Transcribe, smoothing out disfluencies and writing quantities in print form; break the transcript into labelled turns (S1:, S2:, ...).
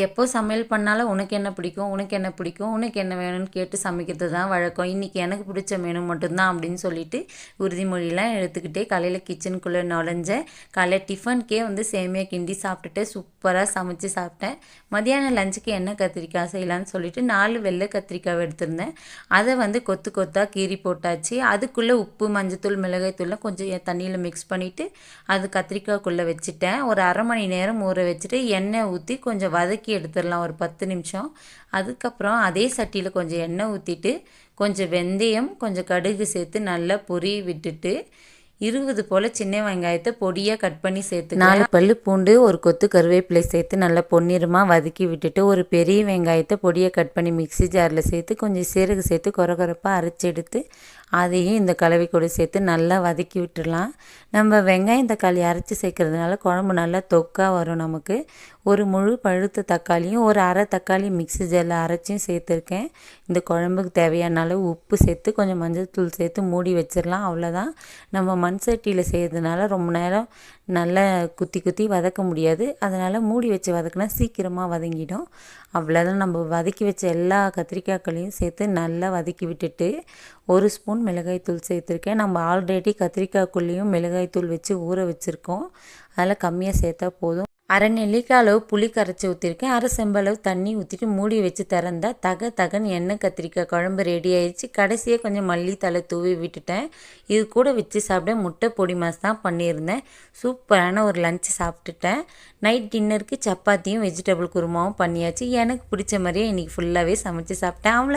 S1: எப்போ சமையல் பண்ணாலும் உனக்கு என்ன பிடிக்கும், உனக்கு என்ன பிடிக்கும், உனக்கு என்ன வேணும்னு கேட்டு சமைக்கிறது தான் வழக்கம். இன்றைக்கி எனக்கு பிடிச்ச மெனு மட்டும்தான் அப்படின்னு சொல்லிட்டு உறுதிமொழியெலாம் எடுத்துக்கிட்டே காலையில் கிச்சனுக்குள்ளே நுழைஞ்சேன். காலையில் டிஃபனுக்கே சேமியா கிண்டி சாப்பிட்டுட்டு சூப்பராக சமைச்சு சாப்பிட்டேன். மதியானம் லஞ்சுக்கு எண்ணெய் கத்திரிக்காய் செய்யலான்னு சொல்லிட்டு 4 வெள்ளை கத்திரிக்காய் எடுத்திருந்தேன். அதை கொத்து கொத்தாக கீறி போட்டாச்சு. அதுக்குள்ளே உப்பு, மஞ்சத்தூள், மிளகாய்த்தூள்லாம் கொஞ்சம் தண்ணியில் மிக்ஸ் பண்ணிவிட்டு அது கத்திரிக்காய்க்குள்ளே வச்சுட்டேன். ஒரு அரை மணி நேரம் ஊற வச்சுட்டு எண்ணெய் ஊற்றி கொஞ்சம் வதக்கி எடுத்துடலாம் ஒரு 10 நிமிஷம். அதுக்கப்புறம் அதே சட்டியில் கொஞ்சம் எண்ணெய் ஊற்றிட்டு கொஞ்சம் வெந்தயம், கொஞ்சம் கடுகு சேர்த்து நல்லா பொரிய விட்டுட்டு 20 போல் சின்ன வெங்காயத்தை பொடியாக கட் பண்ணி சேர்த்து 4 பல்லு பூண்டு, ஒரு கொத்து கருவேப்பிலை சேர்த்து நல்லா பொன்னிறமாக வதக்கி விட்டுட்டு ஒரு பெரிய வெங்காயத்தை பொடியாக கட் பண்ணி மிக்ஸி ஜாரில் சேர்த்து கொஞ்சம் சீரகம் சேர்த்து கொரகொரப்பாக அரைச்சி எடுத்து அதையும் இந்த கலவை கூட சேர்த்து நல்லா வதக்கி விட்டுடலாம். நம்ம வெங்காயம் தக்காளி அரைச்சி சேர்க்கறதுனால குழம்பு நல்லா தொக்காக வரும் நமக்கு. ஒரு முழு பழுத்த தக்காளியும் ஒரு அரை தக்காளி மிக்ஸி ஜாரில் அரைச்சியும் சேர்த்துருக்கேன். இந்த குழம்புக்கு தேவையான அளவு உப்பு சேர்த்து கொஞ்சம் மஞ்சள் தூள் சேர்த்து மூடி வச்சிடலாம். அவ்வளோதான். நம்ம மண் சட்டியில் செய்கிறதுனால ரொம்ப நேரம் நல்லா குத்தி குத்தி வதக்க முடியாது. அதனால் மூடி வச்சு வதக்கினா சீக்கிரமாக வதங்கிடும். அவ்வளோதான். நம்ம வதக்கி வச்ச எல்லா கத்திரிக்காய்களையும் சேர்த்து நல்லா வதக்கி விட்டுட்டு 1 ஸ்பூன் மிளகாய்த்தூள் சேர்த்துருக்கேன். நம்ம ஆல்ரெடி கத்திரிக்காய்க்குள்ளேயும் மிளகாய்த்தூள் வச்சு ஊற வச்சுருக்கோம். அதில் கம்மியாக சேர்த்தா போதும். அரை நெல்லிக்காய் அளவு புளி கரைச்சி ஊற்றிருக்கேன். அரை செம்பளவு தண்ணி ஊற்றிட்டு மூடி வச்சு திறந்தா தகன்னு எண்ணெய் கத்திரிக்காய் குழம்பு ரெடி ஆயிடுச்சு. கடைசியாக கொஞ்சம் மல்லித்தலை தூவி விட்டுட்டேன். இது கூட வச்சு சாப்பிட முட்டை பொடி மாஸ் தான் பண்ணியிருந்தேன். சூப்பரான ஒரு லஞ்சு சாப்பிட்டுட்டேன். நைட் டின்னருக்கு சப்பாத்தியும் வெஜிடபிள் குருமாவும் பண்ணியாச்சு. எனக்கு பிடிச்ச மாதிரியே இன்றைக்கி ஃபுல்லாகவே சமைச்சு சாப்பிட்டேன். அவ்வளோ